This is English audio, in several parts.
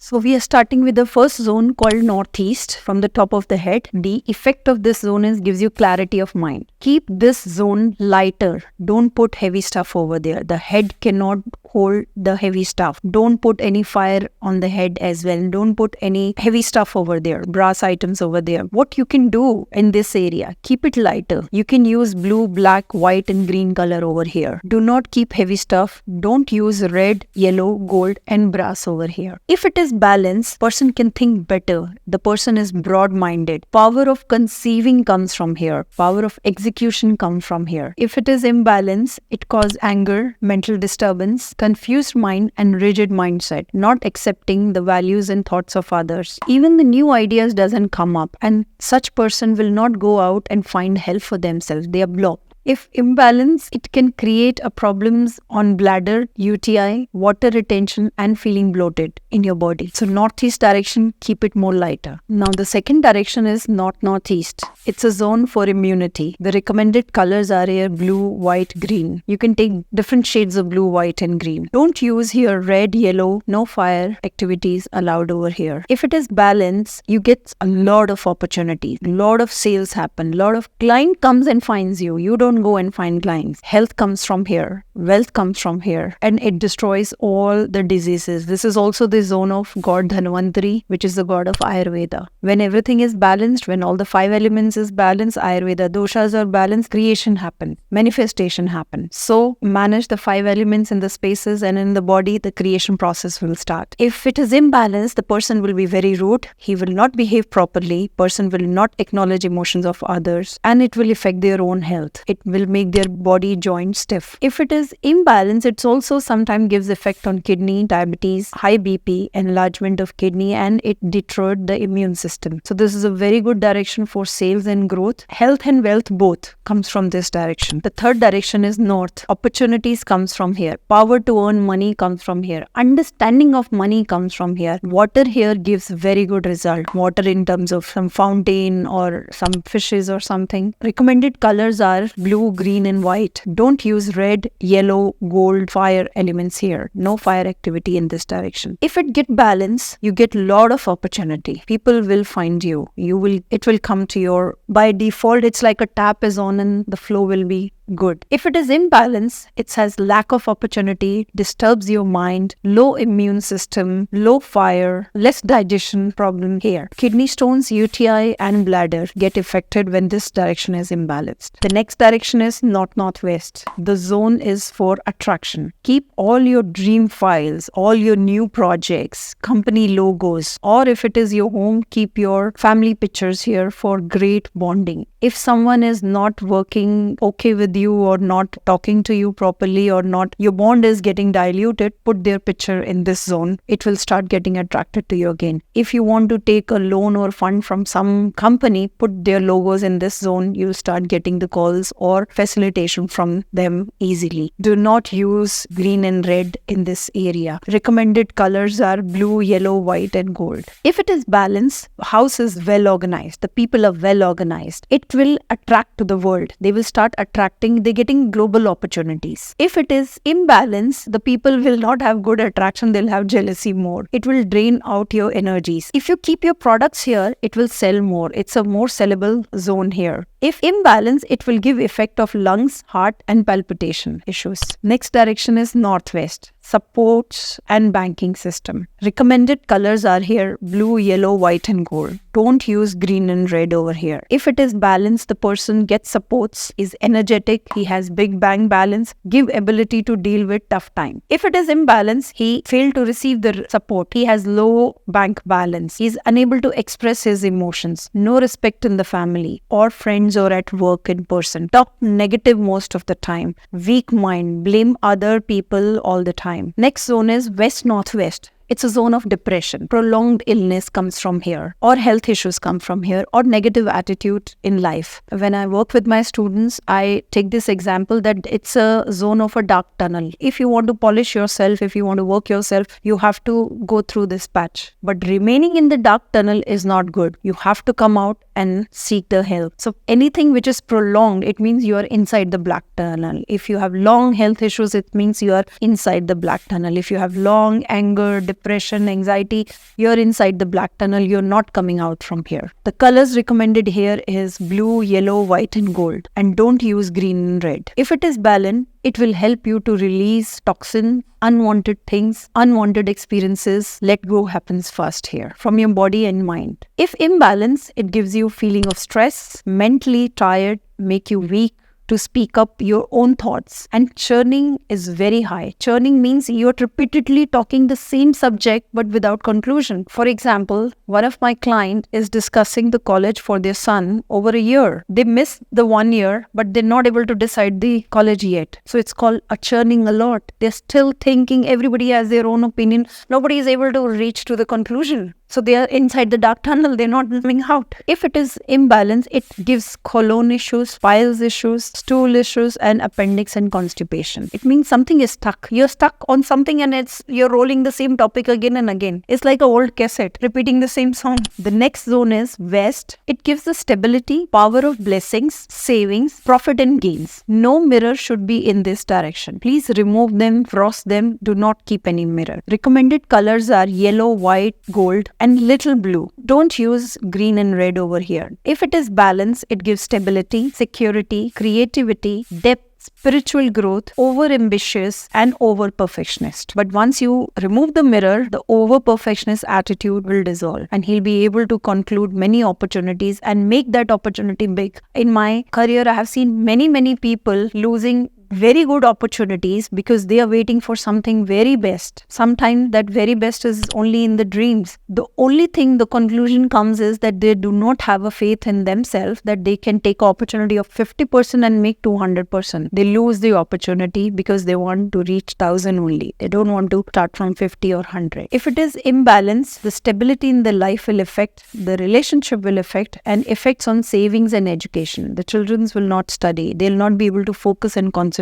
So we are starting with the first zone called Northeast from the top of the head. The effect of this zone is gives you clarity of mind. Keep this zone lighter. Don't put heavy stuff over there. The head cannot hold the heavy stuff. Don't put any fire on the head as well. Don't put any heavy stuff over there, brass items over there. What you can do in this area, keep it lighter. You can use blue, black, white and green color over here. Do not keep heavy stuff. Don't use red, yellow, gold and brass over here. If it is balanced, person can think better. The person is broad-minded. Power of conceiving comes from here. Power of execution comes from here. If it is imbalance, it causes anger, mental disturbance, confused mind and rigid mindset, not accepting the values and thoughts of others. Even the new ideas doesn't come up, and such person will not go out and find help for themselves. They are blocked. If imbalance, it can create a problems on bladder, UTI, water retention and feeling bloated in your body. So northeast direction, keep it more lighter. Now the second direction is north-northeast. It's a zone for immunity. The recommended colors are here blue, white, green. You can take different shades of blue, white and green. Don't use here red, yellow, no fire activities allowed over here. If it is balance, you get a lot of opportunities, lot of sales happen, lot of client comes and finds you. You don't go and find clients. Health comes from here, wealth comes from here, and it destroys all the diseases. This is also the zone of god Dhanvantari, which is the god of Ayurveda. When everything is balanced, when all the 5 elements is balanced, Ayurveda doshas are balanced, creation happen, manifestation happen. So manage the 5 elements in the spaces and in the body, the creation process will start. If it is imbalanced, the person will be very rude, he will not behave properly, person will not acknowledge emotions of others, and it will affect their own health. It will make their body joint stiff. If it is imbalance, it also sometimes gives effect on kidney, diabetes, high BP, enlargement of kidney, and it deterred the immune system. So this is a very good direction for sales and growth. Health and wealth both comes from this direction. The third direction is north. Opportunities comes from here. Power to earn money comes from here. Understanding of money comes from here. Water here gives very good result. Water in terms of some fountain or some fishes or something. Recommended colors are blue, green and white. Don't use red, yellow, gold, fire elements here. No fire activity in this direction. If it get balance, you get lot of opportunity. People will find you. It will come to your, by default, it's like a tap is on and the flow will be good. If it is imbalance, it has lack of opportunity, disturbs your mind, low immune system, low fire, less digestion problem here. Kidney stones, UTI and bladder get affected when this direction is imbalanced. The next direction is north-northwest. The zone is for attraction. Keep all your dream files, all your new projects, company logos, or if it is your home, keep your family pictures here for great bonding. If someone is not working okay with you or not talking to you properly or not, your bond is getting diluted, put their picture in this zone. It will start getting attracted to you again. If you want to take a loan or fund from some company, put their logos in this zone. You'll start getting the calls or facilitation from them easily. Do not use green and red in this area. Recommended colors are blue, yellow, white and gold. If it is balanced, house is well organized. The people are well organized. It will attract to the world. They will start attracting, they're getting global opportunities. If it is imbalance, the people will not have good attraction, they'll have jealousy more. It will drain out your energies. If you keep your products here, it will sell more. It's a more sellable zone here. If imbalance, it will give effect of lungs, heart and palpitation issues. Next direction is northwest. Supports and banking system. Recommended colors are here blue, yellow, white and gold. Don't use green and red over here. If it is balanced, the person gets supports, is energetic, he has big bank balance, give ability to deal with tough time. If it is imbalance, he failed to receive the support, he has low bank balance, he is unable to express his emotions, no respect in the family or friends or at work in person, talk negative most of the time, weak mind, blame other people all the time. Next zone is west-northwest. It's a zone of depression. Prolonged illness comes from here, or health issues come from here, or negative attitude in life. When I work with my students, I take this example that it's a zone of a dark tunnel. If you want to polish yourself, if you want to work yourself, you have to go through this patch. But remaining in the dark tunnel is not good. You have to come out and seek the help. So anything which is prolonged, it means you are inside the black tunnel. If you have long health issues, it means you are inside the black tunnel. If you have long anger, depression, anxiety, you're inside the black tunnel. You're not coming out from here. The colors recommended here is blue, yellow, white and gold. And don't use green and red. If it is balanced, it will help you to release toxin, unwanted things, unwanted experiences. Let go happens fast here from your body and mind. If imbalance, it gives you feeling of stress, mentally tired, make you weak to speak up your own thoughts. And churning is very high. Churning means you're repeatedly talking the same subject but without conclusion. For example, one of my clients is discussing the college for their son over a year. They missed the 1 year, but they're not able to decide the college yet. So it's called a churning a lot. They're still thinking, everybody has their own opinion. Nobody is able to reach to the conclusion. So they are inside the dark tunnel, they're not moving out. If it is imbalance, it gives colon issues, piles issues, stool issues, and appendix and constipation. It means something is stuck. You're stuck on something and you're rolling the same topic again and again. It's like an old cassette, repeating the same song. The next zone is west. It gives the stability, power of blessings, savings, profit and gains. No mirror should be in this direction. Please remove them, frost them. Do not keep any mirror. Recommended colors are yellow, white, gold, and little blue. Don't use green and red over here. If it is balanced, it gives stability, security, creativity, depth, spiritual growth, over ambitious and over perfectionist. But once you remove the mirror, the over perfectionist attitude will dissolve and he'll be able to conclude many opportunities and make that opportunity big. In my career, I have seen many people losing very good opportunities because they are waiting for something very best. Sometimes that very best is only in the dreams. The only thing the conclusion comes is that they do not have a faith in themselves that they can take opportunity of 50% and make 200%. They lose the opportunity because they want to reach 1000 only. They don't want to start from 50 or 100. If it is imbalance, the stability in the life will affect, the relationship will affect, and effects on savings and education. The children will not study. They'll not be able to focus and concentrate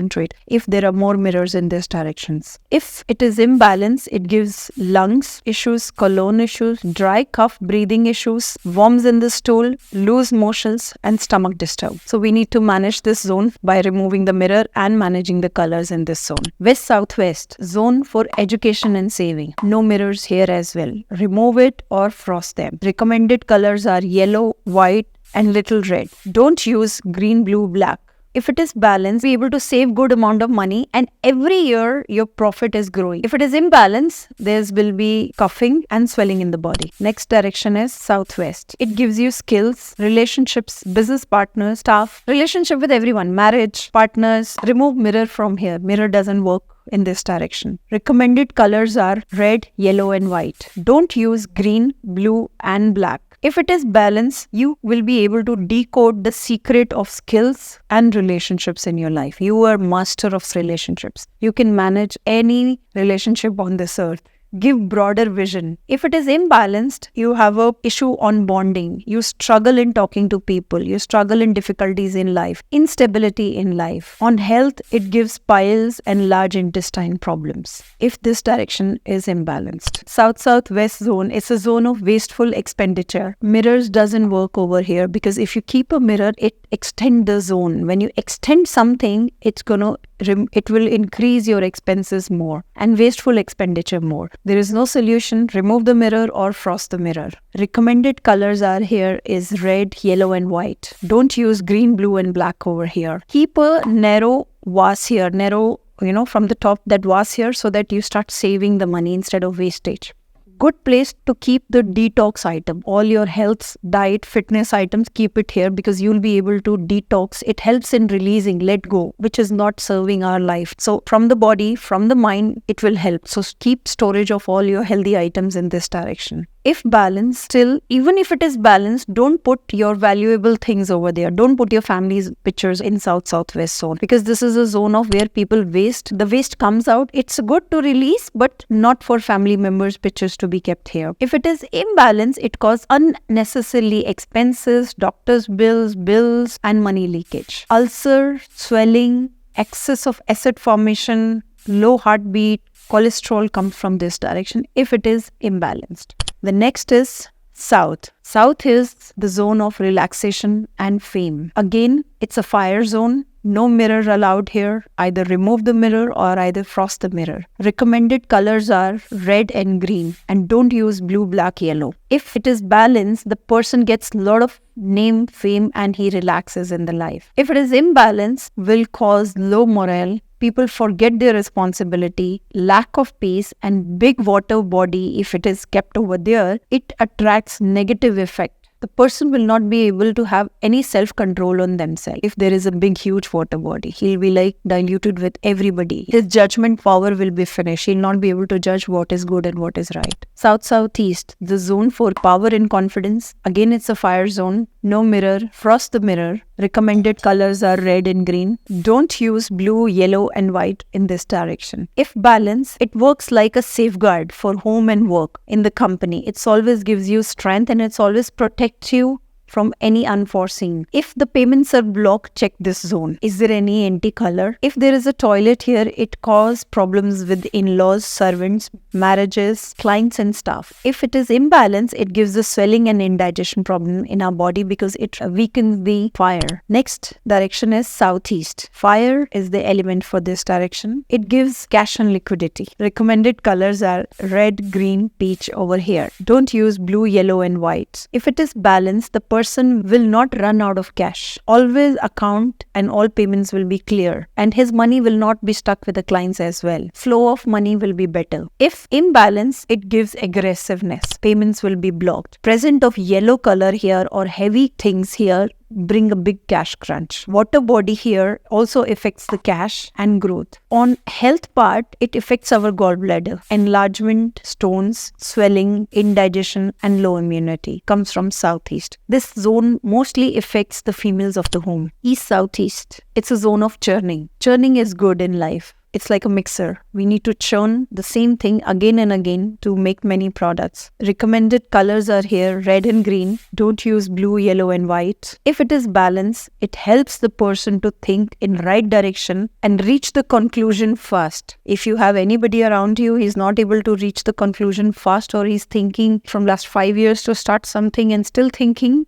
if there are more mirrors in these directions. If it is imbalance, it gives lungs issues, colon issues, dry cough, breathing issues, worms in the stool, loose motions, and stomach disturb. So we need to manage this zone by removing the mirror and managing the colors in this zone. West Southwest, zone for education and saving. No mirrors here as well. Remove it or frost them. Recommended colors are yellow, white, and little red. Don't use green, blue, black. If it is balanced, be able to save good amount of money and every year your profit is growing. If it is imbalance, there will be coughing and swelling in the body. Next direction is southwest. It gives you skills, relationships, business partners, staff, relationship with everyone, marriage, partners. Remove mirror from here. Mirror doesn't work in this direction. Recommended colors are red, yellow and white. Don't use green, blue and black. If it is balanced, you will be able to decode the secret of skills and relationships in your life. You are master of relationships. You can manage any relationship on this earth. Give broader vision. If it is imbalanced, you have a issue on bonding. You struggle in talking to people. You struggle in difficulties in life. Instability in life. On health, it gives piles and large intestine problems. If this direction is imbalanced. South-southwest zone is a zone of wasteful expenditure. Mirrors doesn't work over here because if you keep a mirror, it extends the zone. When you extend something, it will increase your expenses more and wasteful expenditure more. There is no solution. Remove the mirror or frost the mirror. Recommended colors are here is red, yellow and white. Don't use green, blue and black over here. Keep a narrow vase here, from the top that vase here so that you start saving the money instead of wastage. Good place to keep the detox item. All your health, diet, fitness items, keep it here because you'll be able to detox. It helps in releasing, let go, which is not serving our life. So from the body, from the mind, it will help. So keep storage of all your healthy items in this direction. If balanced, still, even if it is balanced, don't put your valuable things over there. Don't put your family's pictures in south-southwest zone because this is a zone of where people waste. The waste comes out. It's good to release, but not for family members' pictures to be kept here. If it is imbalanced, it causes unnecessarily expenses, doctor's bills, and money leakage. Ulcer, swelling, excess of acid formation, low heartbeat, cholesterol comes from this direction if it is imbalanced. The next is South. South is the zone of relaxation and fame. Again, it's a fire zone. No mirror allowed here. Either remove the mirror or either frost the mirror. Recommended colors are red and green, and don't use blue, black, yellow. If it is balanced, the person gets a lot of name, fame, and he relaxes in the life. If it is imbalanced, will cause low morale. People forget their responsibility, lack of peace, and big water body. If it is kept over there, it attracts negative effect. The person will not be able to have any self-control on themselves. If there is a big, huge water body, he'll be like diluted with everybody. His judgment power will be finished. He'll not be able to judge what is good and what is right. South-southeast, the zone for power and confidence. Again, it's a fire zone. No mirror, frost the mirror. Recommended colors are red and green. Don't use blue, yellow, and white in this direction. If balanced, it works like a safeguard for home and work in the company. It always gives you strength and it's always protects you from any unforeseen. If the payments are blocked, check this zone. Is there any anti-color? If there is a toilet here, it causes problems with in-laws, servants, marriages, clients and staff. If it is imbalanced, it gives a swelling and indigestion problem in our body because it weakens the fire. Next direction is southeast. Fire is the element for this direction. It gives cash and liquidity. Recommended colors are red, green, peach over here. Don't use blue, yellow and white. If it is balanced, the person will not run out of cash. Always account and all payments will be clear and his money will not be stuck with the clients as well. Flow of money will be better. If imbalance, it gives aggressiveness. Payments will be blocked. Present of yellow color here or heavy things here bring a big cash crunch. Water body here also affects the cash and growth. On health part, it affects our gallbladder. Enlargement, stones, swelling, indigestion and low immunity comes from southeast. This zone mostly affects the females of the home. East-southeast, it's a zone of churning. Churning is good in life. It's like a mixer. We need to churn the same thing again and again to make many products. Recommended colors are here, red and green. Don't use blue, yellow and white. If it is balanced, it helps the person to think in right direction and reach the conclusion fast. If you have anybody around you, he's not able to reach the conclusion fast or he's thinking from last 5 years to start something and still thinking,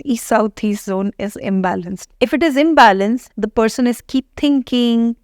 east-southeast zone is imbalanced. If it is imbalanced, the person is keep thinking,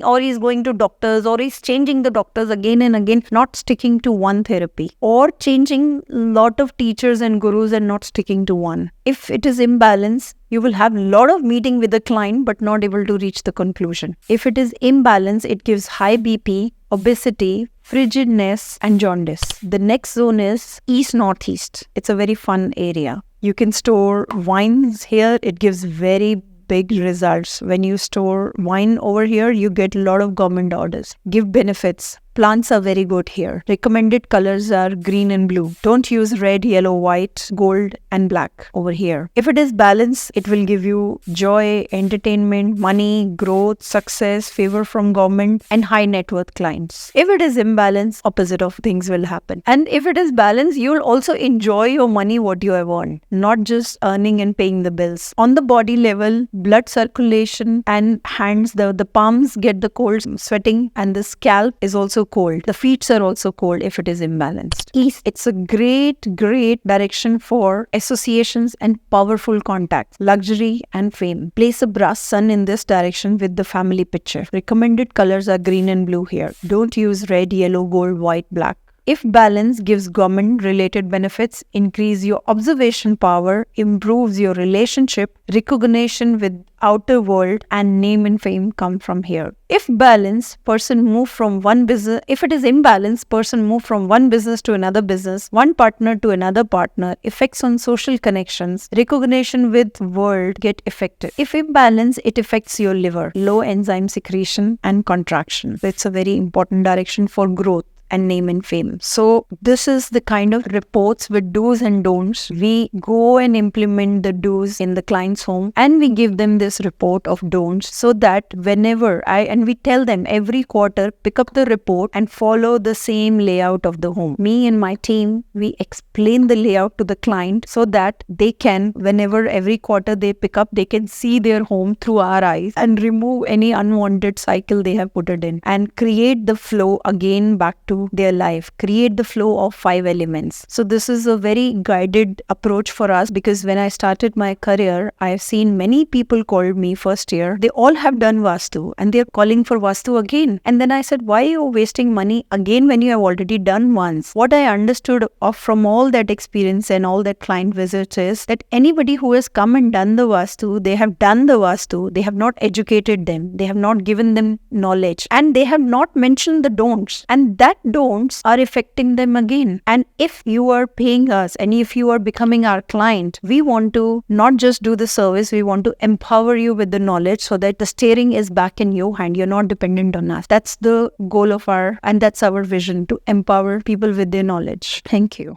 or he's going to doctors or he's changing the doctors again and again, not sticking to one therapy or changing lot of teachers and gurus and not sticking to one. If it is imbalanced, you will have a lot of meeting with the client but not able to reach the conclusion. If it is imbalanced, it gives high BP, obesity, frigidness and jaundice. The next zone is east-northeast. It's a very fun area. You can store wines here. It gives very big results. When you store wine over here, you get a lot of government orders. Give benefits. Plants are very good here. Recommended colors are green and blue. Don't use red, yellow, white, gold and black over here. If it is balanced, it will give you joy, entertainment, money, growth, success, favor from government and high net worth clients. If it is imbalanced, opposite of things will happen. And if it is balanced, you will also enjoy your money what you have earned, not just earning and paying the bills. On the body level, blood circulation and hands, the palms get the cold sweating and the scalp is also cold. The feet are also cold if it is imbalanced. East, it's a great direction for associations and powerful contacts, luxury and fame. Place a brass sun in this direction with the family picture. Recommended colors are green and blue here. Don't use red, yellow, gold, white, black. If balance gives government-related benefits, increase your observation power, improves your relationship, recognition with outer world and name and fame come from here. If balance, person move from one business. If it is imbalanced, person move from one business to another business, one partner to another partner, effects on social connections, recognition with world get affected. If imbalanced, it affects your liver, low enzyme secretion and contraction. So it's a very important direction for growth and name and fame. So this is the kind of reports with do's and don'ts. We go and implement the do's in the client's home and we give them this report of don'ts so that whenever we tell them every quarter, pick up the report and follow the same layout of the home. Me and my team, we explain the layout to the client so that they can, whenever every quarter they pick up, they can see their home through our eyes and remove any unwanted cycle they have put it in and create the flow again back to into their life. Create the flow of 5 elements. So this is a very guided approach for us, because when I started my career, I've seen many people called me first year. They all have done Vastu and they're calling for Vastu again. And then I said, why are you wasting money again when you have already done once? What I understood from all that experience and all that client visits is that anybody who has come and done the Vastu, they have done the Vastu, they have not educated them, they have not given them knowledge, and they have not mentioned the don'ts, and that don'ts are affecting them again. And if you are paying us and if you are becoming our client, we want to not just do the service, we want to empower you with the knowledge so that the steering is back in your hand. You're not dependent on us. That's the goal of and that's our vision, to empower people with their knowledge. Thank you.